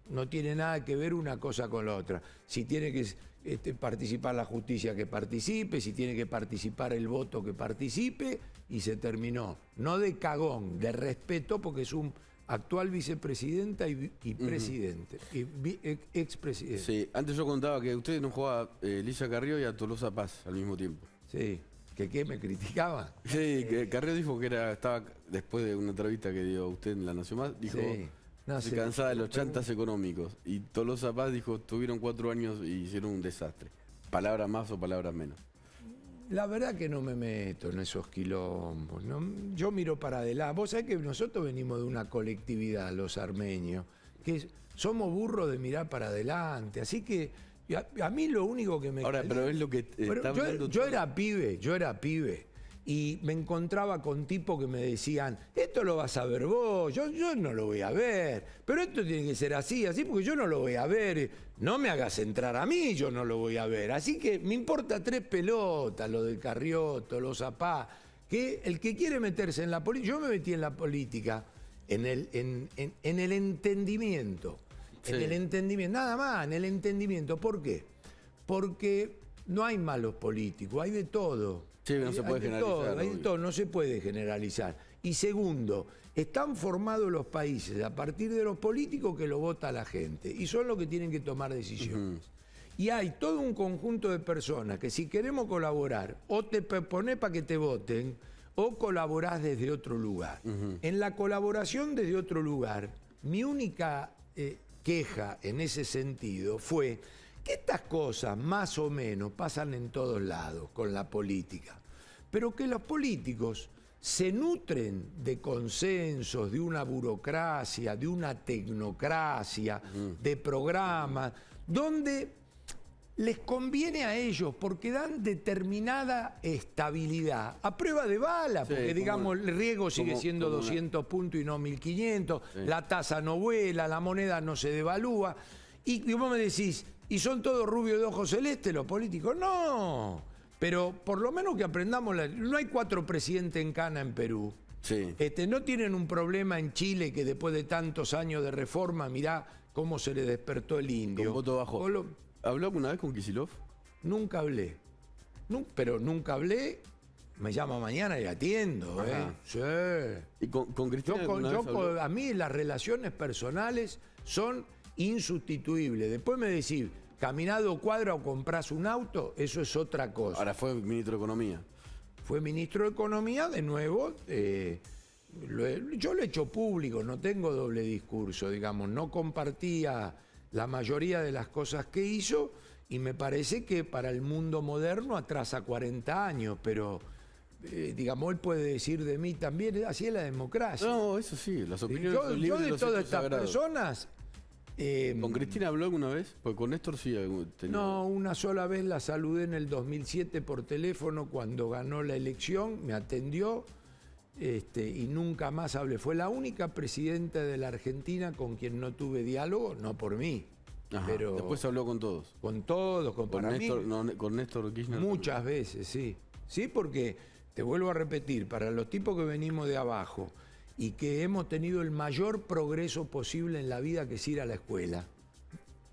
No tiene nada que ver una cosa con la otra. Si tiene que participar la justicia, que participe. Si tiene que participar el voto, que participe. Y se terminó. No de cagón, de respeto, porque es un actual vicepresidenta y presidente. Y expresidente. Sí, antes yo contaba que usted no jugaba Elisa Carrió y a Tolosa Paz al mismo tiempo. Sí. ¿Que me criticaba? Sí, que Carrió dijo que estaba, después de una entrevista que dio usted en La Nación Más, dijo... Sí. No, estoy cansada de los chantas económicos. Y Tolosa Paz dijo, tuvieron 4 años y hicieron un desastre. Palabras más o palabras menos. La verdad que no me meto en esos quilombos, ¿no? Yo miro para adelante. Vos sabés que nosotros venimos de una colectividad, los armenios, que somos burros de mirar para adelante. Así que a mí lo único que me... Ahora, pero es lo que está hablando... Yo era pibe. Y me encontraba con tipos que me decían, esto lo vas a ver vos, yo no lo voy a ver, pero esto tiene que ser así, porque yo no lo voy a ver, no me hagas entrar a mí, yo no lo voy a ver. Así que me importa 3 pelotas, lo del Carriotto, los Zapá, que el que quiere meterse en la política, yo me metí en la política, en el entendimiento, Sí. en el entendimiento, nada más, en el entendimiento. ¿Por qué? Porque no hay malos políticos, hay de todo. Sí, no se puede generalizar. Hay de todo, no se puede generalizar. Y segundo, están formados los países a partir de los políticos que lo vota la gente y son los que tienen que tomar decisiones. Y hay todo un conjunto de personas que si queremos colaborar, o te pones para que te voten, o colaborás desde otro lugar. En la colaboración desde otro lugar, mi única queja en ese sentido fue que estas cosas más o menos pasan en todos lados con la política, pero que los políticos se nutren de consensos, de una burocracia, de una tecnocracia, de programas, donde les conviene a ellos porque dan determinada estabilidad, a prueba de bala, porque digamos el riesgo sigue siendo 200 puntos y no 1500, la tasa no vuela, la moneda no se devalúa, y vos me decís, ¿y son todos rubios de ojos celestes los políticos? No, pero por lo menos que aprendamos, no hay 4 presidentes en cana en Perú. Sí. No tienen un problema en Chile que después de tantos años de reforma, mirá cómo se le despertó el indio. Con voto bajo. ¿Habló alguna vez con Kicillof? Nunca hablé. Pero nunca hablé. Me llama mañana y atiendo. Sí. ¿Y con Cristina a mí las relaciones personales son insustituibles. Después me decís, caminás 2 cuadras o comprás un auto, eso es otra cosa. Ahora fue ministro de Economía. Fue ministro de Economía, de nuevo. Yo lo he hecho público, no tengo doble discurso, digamos. No compartía la mayoría de las cosas que hizo y me parece que para el mundo moderno atrasa 40 años, pero... digamos, él puede decir de mí también, así es la democracia. No, eso sí, las opiniones son yo libres, de los todas hechos estas sagrados. personas... ¿Con Cristina habló alguna vez? Porque con Néstor sí. No, una sola vez la saludé en el 2007 por teléfono cuando ganó la elección, me atendió y nunca más hablé. Fue la única presidenta de la Argentina con quien no tuve diálogo, no por mí. Ajá, pero después habló con todos. Con todos, con Néstor, con Néstor Kirchner. Muchas veces, sí. Sí, porque, te vuelvo a repetir, para los tipos que venimos de abajo y que hemos tenido el mayor progreso posible en la vida, que es ir a la escuela.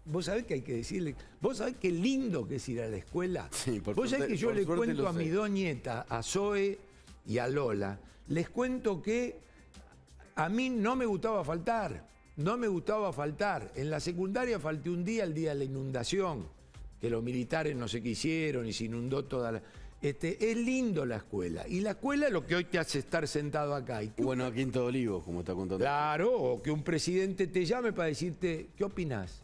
Vos sabés que hay que decirle, vos sabés qué lindo que es ir a la escuela. Sí, vos sabés que yo le cuento a mi doñeta, a Zoe y a Lola, les cuento que a mí no me gustaba faltar. No me gustaba faltar. En la secundaria falté un día, el día de la inundación, que los militares no sé qué hicieron y se inundó toda la... es lindo la escuela. Y la escuela es lo que hoy te hace estar sentado acá. Bueno, aquí en Todo Olivo, como está contando. Claro, o que un presidente te llame para decirte, ¿qué opinás?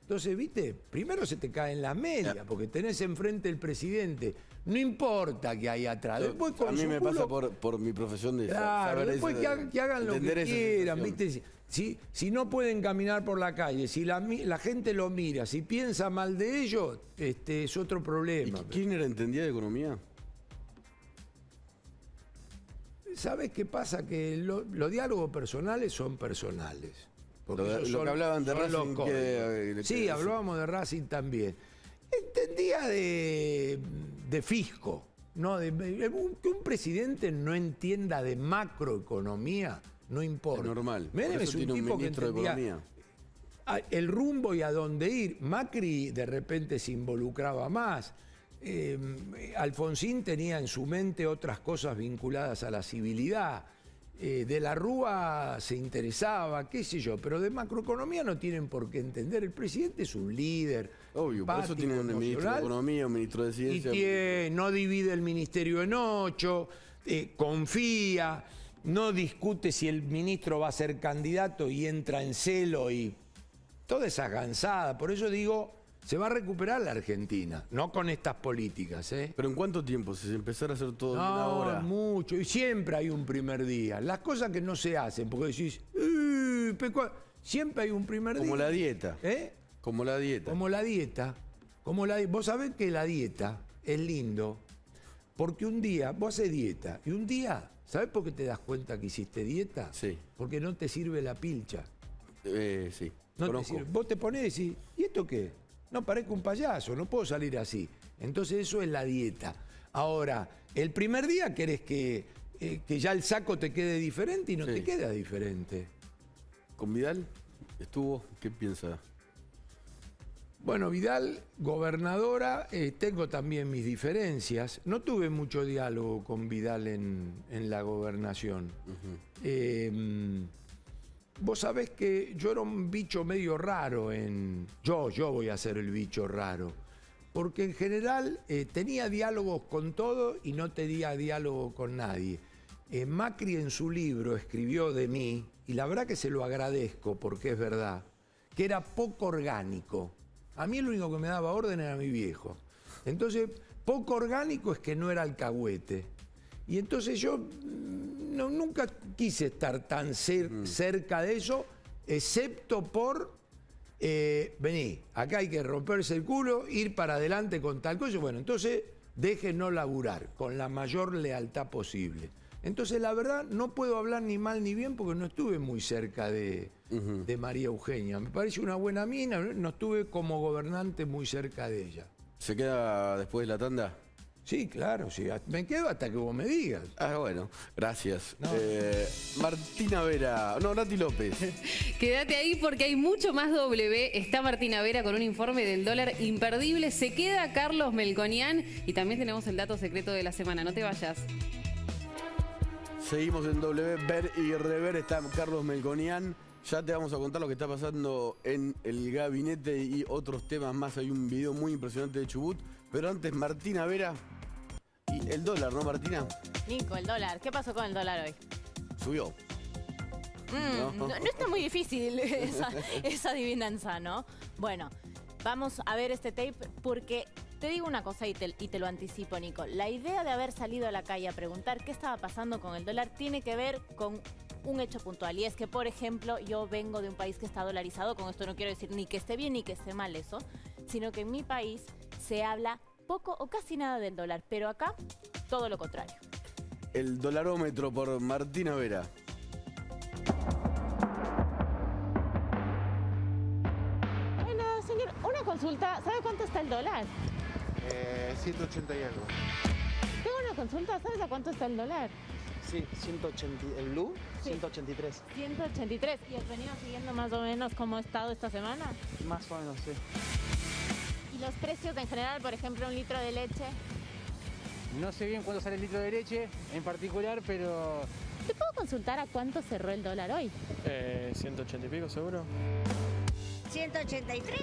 Entonces, viste, primero se te cae en la media, porque tenés enfrente el presidente. No importa que hay atrás. Después, a mí me pasa por mi profesión de saber después que hagan lo que quieran, ¿viste? Si no pueden caminar por la calle, si la gente lo mira, si piensa mal de ellos, es otro problema. ¿Y Kirchner entendía de economía? ¿Sabes qué pasa? Que los diálogos personales son personales. Lo que hablaban de Racing. Sí, hablábamos de Racing también. Entendía de fisco, ¿no? Que un presidente no entienda de macroeconomía, no importa. Es normal. Menem es un tipo que entendía el rumbo y a dónde ir. Macri de repente se involucraba más. Alfonsín tenía en su mente otras cosas vinculadas a la civilidad. De la Rúa se interesaba, qué sé yo, pero de macroeconomía no tienen por qué entender. El presidente es un líder. Obvio, por eso tiene un ministro de Economía, un ministro de Ciencia. Y no divide el ministerio en 8, confía, no discute si el ministro va a ser candidato y entra en celo y toda esa gansada. Por eso digo, Se va a recuperar la Argentina, no con estas políticas, ¿eh? ¿Pero en cuánto tiempo? Si se empezara a hacer todo de una hora. Mucho, y siempre hay un primer día. Las cosas que no se hacen, porque decís, siempre hay un primer día. Como la dieta. ¿Eh? Como la dieta. Como la dieta. Vos sabés que la dieta es lindo, porque un día, vos haces dieta, y un día, ¿sabés por qué te das cuenta que hiciste dieta? Sí. Porque no te sirve la pilcha. Sí. No te sirve. Vos te ponés y decís, ¿y esto qué? No, parezco un payaso, no puedo salir así. Entonces eso es la dieta. Ahora, el primer día querés que ya el saco te quede diferente y no te queda diferente. ¿Con Vidal estuvo? ¿Qué piensa? Bueno, Vidal, gobernadora, tengo también mis diferencias. No tuve mucho diálogo con Vidal en la gobernación. Vos sabés que yo era un bicho medio raro Yo voy a ser el bicho raro. Porque en general tenía diálogos con todo y no tenía diálogo con nadie. Macri en su libro escribió de mí, y la verdad que se lo agradezco porque es verdad, que era poco orgánico. A mí el único que me daba orden era mi viejo. Entonces, poco orgánico es que no era alcahuete. Y entonces yo nunca quise estar tan cerca de eso, excepto por, vení, acá hay que romperse el culo, ir para adelante con tal cosa. Bueno, entonces déjenos laburar con la mayor lealtad posible. Entonces, la verdad, no puedo hablar ni mal ni bien porque no estuve muy cerca de María Eugenia. Me parece una buena mina, no estuve como gobernante muy cerca de ella. ¿Se queda después de la tanda? Sí, claro, sí. Me quedo hasta que vos me digas. Ah, bueno, gracias. No. Martina Vera, no, Nati López. Quédate ahí porque hay mucho más W. Está Martina Vera con un informe del dólar imperdible. Se queda Carlos Melconian y también tenemos el dato secreto de la semana. No te vayas. Seguimos en W, ver y rever. Está Carlos Melconian. Ya te vamos a contar lo que está pasando en el gabinete y otros temas más. Hay un video muy impresionante de Chubut. Pero antes, Martina Vera y el dólar, ¿no, Martina? Nico, el dólar. ¿Qué pasó con el dólar hoy? Subió. No está muy difícil esa adivinanza, ¿no? Bueno, vamos a ver este tape porque te digo una cosa y te lo anticipo, Nico. La idea de haber salido a la calle a preguntar qué estaba pasando con el dólar tiene que ver con un hecho puntual. Y es que, por ejemplo, yo vengo de un país que está dolarizado. Con esto no quiero decir ni que esté bien ni que esté mal eso, sino que en mi país se habla poco o casi nada del dólar, pero acá todo lo contrario. El dolarómetro por Martina Vera. Bueno, señor, una consulta. ¿Sabe cuánto está el dólar? 180 y algo. Tengo una consulta. ¿Sabes a cuánto está el dólar? Sí, 180, el blue, sí. 183. 183. ¿Y has venido siguiendo más o menos cómo ha estado esta semana? Más o menos, sí. ¿Y los precios en general, por ejemplo, un litro de leche? No sé bien cuánto sale el litro de leche en particular, pero... ¿Te puedo consultar a cuánto cerró el dólar hoy? 180 y pico, seguro. 183.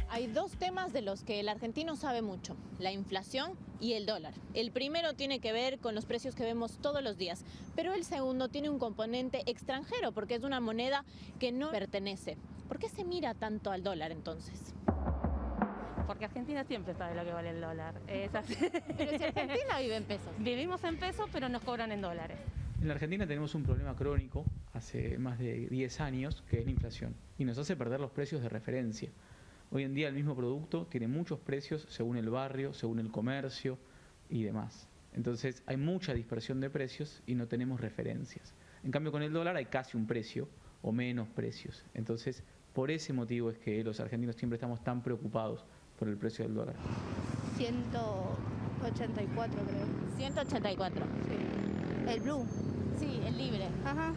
Hay dos temas de los que el argentino sabe mucho, la inflación y el dólar. El primero tiene que ver con los precios que vemos todos los días, pero el segundo tiene un componente extranjero porque es una moneda que no pertenece. ¿Por qué se mira tanto al dólar entonces? Porque Argentina siempre sabe lo que vale el dólar. Es así. Pero si Argentina vive en pesos. Vivimos en pesos, pero nos cobran en dólares. En la Argentina tenemos un problema crónico hace más de 10 años, que es la inflación, y nos hace perder los precios de referencia. Hoy en día el mismo producto tiene muchos precios según el barrio, según el comercio y demás. Entonces hay mucha dispersión de precios y no tenemos referencias. En cambio con el dólar hay casi un precio o menos precios. Entonces por ese motivo es que los argentinos siempre estamos tan preocupados por el precio del dólar. 184 creo. 184. Sí. El blue. Sí, el libre. Ajá.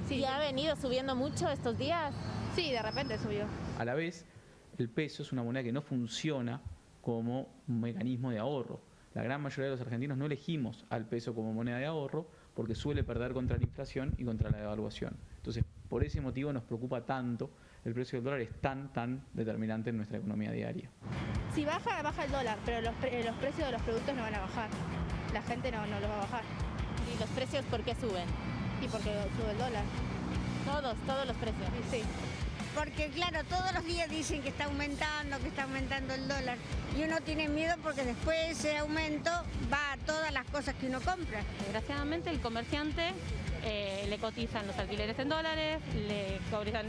Sí. ¿Y ha venido subiendo mucho estos días? Sí, de repente subió. A la vez, el peso es una moneda que no funciona como un mecanismo de ahorro. La gran mayoría de los argentinos no elegimos al peso como moneda de ahorro porque suele perder contra la inflación y contra la devaluación. Entonces, por ese motivo nos preocupa tanto, el precio del dólar es tan determinante en nuestra economía diaria. Si baja, baja el dólar, pero los precios de los productos no van a bajar. La gente no los va a bajar. ¿Y los precios por qué suben? Y porque sube el dólar. Todos los precios. Sí. porque claro, todos los días dicen que está aumentando el dólar. Y uno tiene miedo porque después ese aumento va a todas las cosas que uno compra. Desgraciadamente el comerciante le cotizan los alquileres en dólares, le cobran.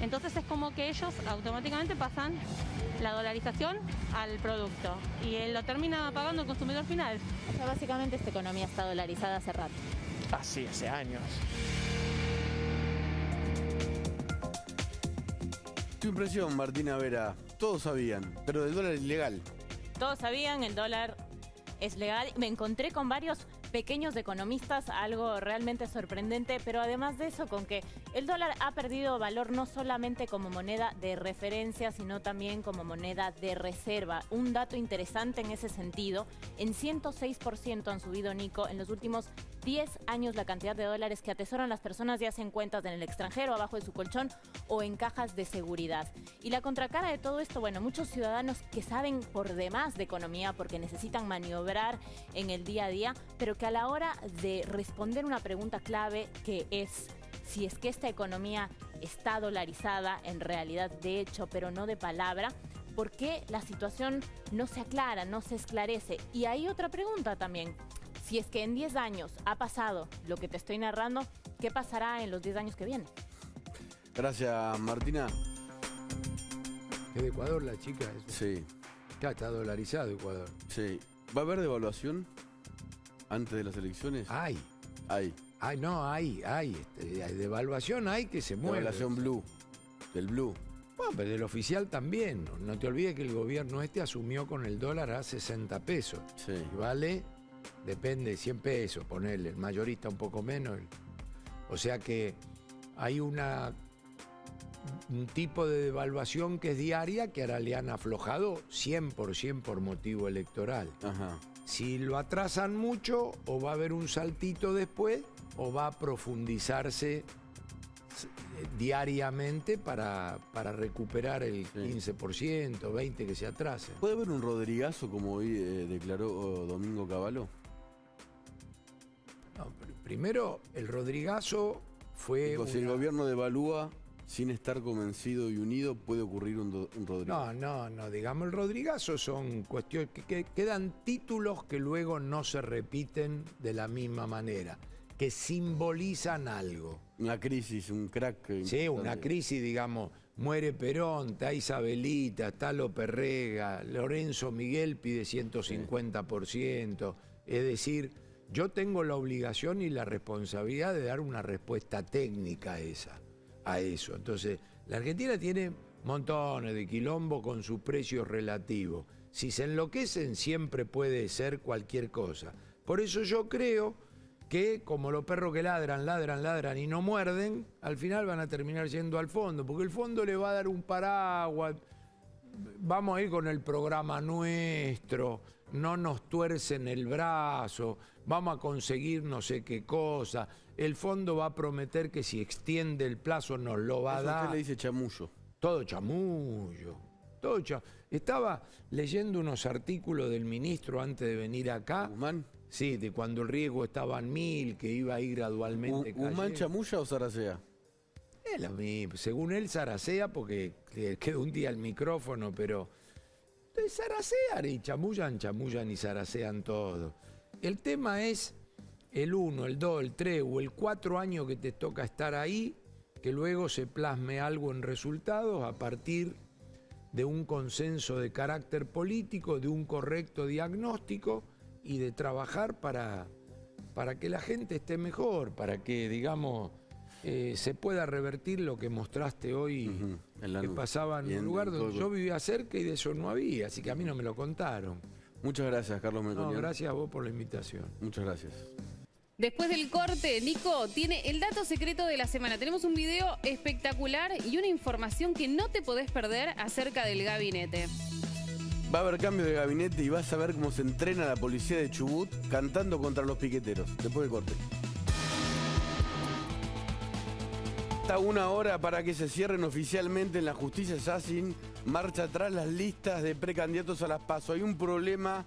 Entonces es como que ellos automáticamente pasan la dolarización al producto y él lo termina pagando el consumidor final. O sea, básicamente esta economía está dolarizada hace rato. Ah, sí, hace años. Tu impresión, Martina Vera, todos sabían, pero del dólar ilegal. Todos sabían, el dólar es legal. Me encontré con varios pequeños economistas, algo realmente sorprendente, pero además de eso, con que el dólar ha perdido valor no solamente como moneda de referencia, sino también como moneda de reserva. Un dato interesante en ese sentido, en 106% han subido, Nico, en los últimos 10 años la cantidad de dólares que atesoran las personas, ya sea en cuentas en el extranjero, abajo de su colchón o en cajas de seguridad. Y la contracara de todo esto, bueno, muchos ciudadanos que saben por demás de economía porque necesitan maniobrar en el día a día, pero que a la hora de responder una pregunta clave, que es si es que esta economía está dolarizada en realidad de hecho, pero no de palabra, ¿por qué la situación no se aclara, no se esclarece? Y hay otra pregunta también. Si es que en 10 años ha pasado lo que te estoy narrando, ¿qué pasará en los 10 años que vienen? Gracias, Martina. ¿Es de Ecuador la chica? Eso. Sí. Ya está dolarizado Ecuador. Sí. ¿Va a haber devaluación antes de las elecciones? Hay. Hay. Hay, no, hay. Devaluación hay que se mueve. Devaluación blue. Del blue. Bueno, pero del oficial también. No te olvides que el gobierno asumió con el dólar a 60 pesos. Sí. Y vale, depende, 100 pesos, ponerle. El mayorista un poco menos. O sea que hay un tipo de devaluación que es diaria, que ahora le han aflojado 100% por motivo electoral. Ajá. Si lo atrasan mucho, o va a haber un saltito después, o va a profundizarse diariamente para recuperar el 15%, 20% que se atrase. ¿Puede haber un Rodrigazo como hoy declaró Domingo Cavallo? No, primero, el Rodrigazo fue... Si el gobierno devalúa sin estar convencido y unido, puede ocurrir un Rodrigazo. No, digamos, el Rodrigazo son cuestiones que quedan títulos que luego no se repiten de la misma manera, que simbolizan algo. Una crisis, un crack. Sí, una crisis, digamos, muere Perón, está Isabelita, está López Rega, Lorenzo Miguel pide 150%. Es decir, yo tengo la obligación y la responsabilidad de dar una respuesta técnica a eso. Entonces, la Argentina tiene montones de quilombo con sus precios relativos. Si se enloquecen, siempre puede ser cualquier cosa. Por eso yo creo que, como los perros que ladran y no muerden, al final van a terminar yendo al fondo, porque el fondo le va a dar un paraguas. Vamos a ir con el programa nuestro, no nos tuercen el brazo, vamos a conseguir no sé qué cosa. El fondo va a prometer que si extiende el plazo nos lo va a dar. Usted le dice chamullo. Todo chamullo. Estaba leyendo unos artículos del ministro antes de venir acá. ¿Guzmán? Sí, de cuando el riesgo estaba en 1000, que iba a ir gradualmente cayendo. ¿Guzmán chamulla o zaracea? Es lo mismo. Según él, zaracea, porque le quedó un día el micrófono, pero zaracean y chamullan y zaracean todo. El tema es el 1, el 2, el 3 o el 4 años que te toca estar ahí, que luego se plasme algo en resultados a partir de un consenso de carácter político, de un correcto diagnóstico y de trabajar para que la gente esté mejor, para que, digamos, se pueda revertir lo que mostraste hoy, que pasaba en un lugar donde yo vivía cerca y de eso no había, así que a mí no me lo contaron. Muchas gracias, Carlos Melconian. No, gracias a vos por la invitación. Muchas gracias. Después del corte, Nico tiene el dato secreto de la semana. Tenemos un video espectacular y una información que no te podés perder acerca del gabinete. Va a haber cambio de gabinete y vas a ver cómo se entrena la policía de Chubut cantando contra los piqueteros. Después del corte. Hasta 1 hora para que se cierren oficialmente en la justicia Sacin. Marcha atrás las listas de precandidatos a las PASO. Hay un problema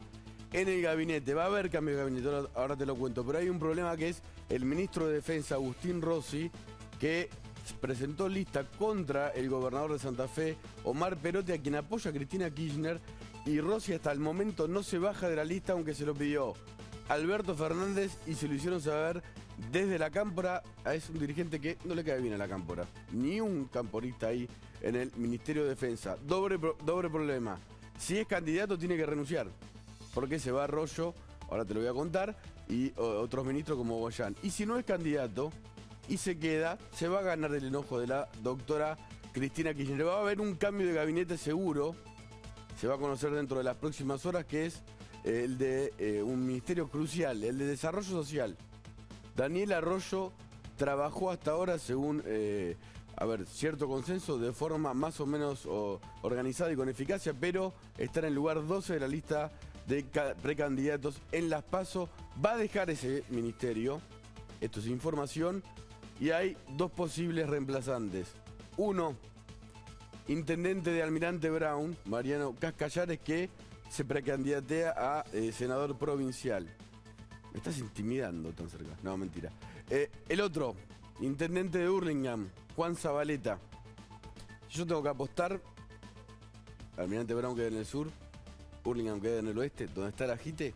en el gabinete. Va a haber cambio de gabinete, ahora te lo cuento. Pero hay un problema que es el ministro de Defensa, Agustín Rossi, que presentó lista contra el gobernador de Santa Fe, Omar Perotti, a quien apoya Cristina Kirchner, y Rossi hasta el momento no se baja de la lista, aunque se lo pidió Alberto Fernández y se lo hicieron saber desde la Cámpora. Es un dirigente que no le cae bien a la Cámpora, ni un camporista ahí en el Ministerio de Defensa. Doble problema. Si es candidato tiene que renunciar, porque se va Arroyo, ahora te lo voy a contar, y otros ministros como Boyán. Y si no es candidato y se queda, se va a ganar el enojo de la doctora Cristina Kirchner. Va a haber un cambio de gabinete seguro, se va a conocer dentro de las próximas horas, que es el de un ministerio crucial, el de Desarrollo Social. Daniel Arroyo trabajó hasta ahora según, cierto consenso, de forma más o menos organizada y con eficacia, pero está en el lugar 12 de la lista de precandidatos en las PASO. Va a dejar ese ministerio, esto es información, y hay dos posibles reemplazantes. Uno, intendente de Almirante Brown, Mariano Cascallares, que se precandidatea a senador provincial. Me estás intimidando tan cerca. No, mentira. El otro, intendente de Hurlingham, Juan Zabaleta. Yo tengo que apostar, Almirante Brown queda en el sur, Hurlingham queda en el oeste, donde está el ajite,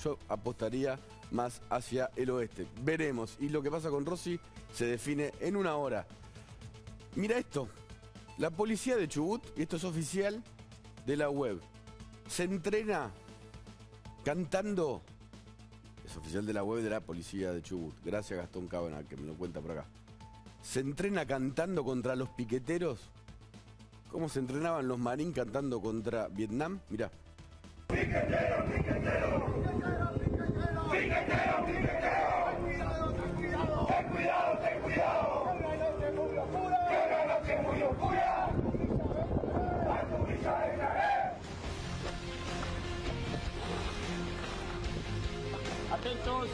yo apostaría más hacia el oeste. Veremos. Y lo que pasa con Rossi se define en una hora. Mira esto. La policía de Chubut, y esto es oficial de la web, se entrena cantando. Es oficial de la web de la policía de Chubut. Gracias a Gastón Cabana, que me lo cuenta por acá. Se entrena cantando contra los piqueteros. ¿Cómo se entrenaban los marines cantando contra Vietnam? Mirá. Piquetero, piquetero, piquetero, piquetero, piquetero, piquetero. Ten cuidado, ten cuidado. Que la noche es muy oscura. A tu villa dejaré. Atentos.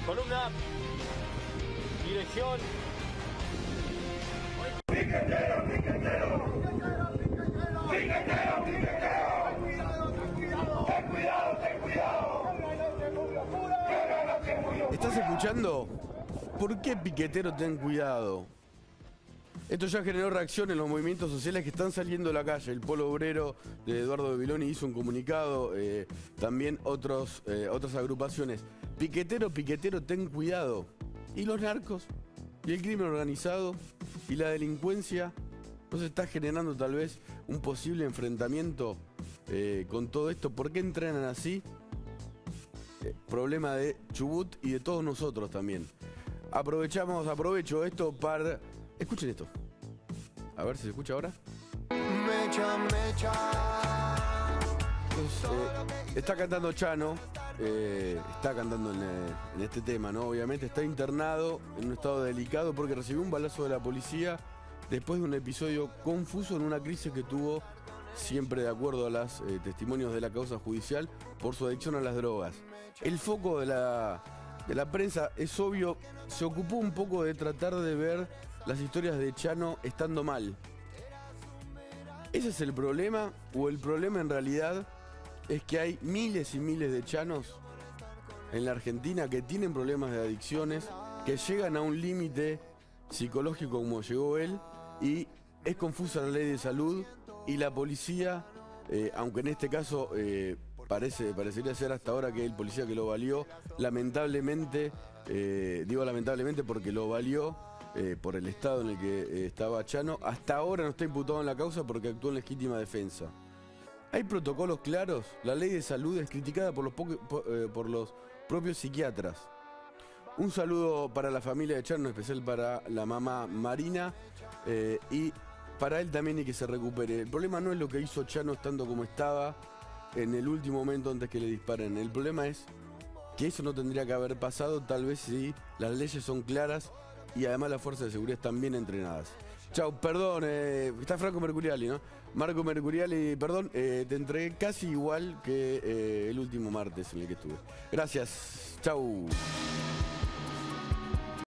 Columna. Dirección. Piquetero, piquetero. Piquetero, piquetero. Ten cuidado, ten cuidado. Que la noche es muy oscura. ¿Estás escuchando? ¿Por qué piquetero ten cuidado? Esto ya generó reacción en los movimientos sociales que están saliendo a la calle. El Polo Obrero de Eduardo Beviloni hizo un comunicado, también otras agrupaciones. Piquetero, piquetero, ten cuidado. ¿Y los narcos? ¿Y el crimen organizado? ¿Y la delincuencia? ¿No se está generando tal vez un posible enfrentamiento con todo esto? ¿Por qué entrenan así? Problema de Chubut y de todos nosotros también. Aprovecho esto para... Escuchen esto. A ver si se escucha ahora. Mecha, mecha. Entonces, está cantando Chano. Está cantando en este tema, ¿no? Obviamente está internado en un estado delicado porque recibió un balazo de la policía después de un episodio confuso en una crisis que tuvo, siempre de acuerdo a los testimonios de la causa judicial, por su adicción a las drogas. El foco de la prensa, es obvio, se ocupó un poco de tratar de ver las historias de Chano estando mal. ¿Ese es el problema? ¿O el problema en realidad es que hay miles y miles de chanos en la Argentina que tienen problemas de adicciones, que llegan a un límite psicológico como llegó él, y es confusa la ley de salud y la policía, aunque en este caso parecería ser hasta ahora que el policía que lo valió, lamentablemente, digo lamentablemente porque lo valió por el estado en el que estaba Chano, hasta ahora no está imputado en la causa porque actuó en legítima defensa. ¿Hay protocolos claros? La ley de salud es criticada por los propios psiquiatras. Un saludo para la familia de Chano, en especial para la mamá Marina, y para él también, y que se recupere. El problema no es lo que hizo Chano estando como estaba en el último momento antes que le disparen. El problema es que eso no tendría que haber pasado, tal vez si las leyes son claras y además las fuerzas de seguridad están bien entrenadas. Chau, perdón, está Franco Mercuriali, ¿no? Marco Mercuriali, perdón, te entregué casi igual que el último martes en el que estuve. Gracias, chau.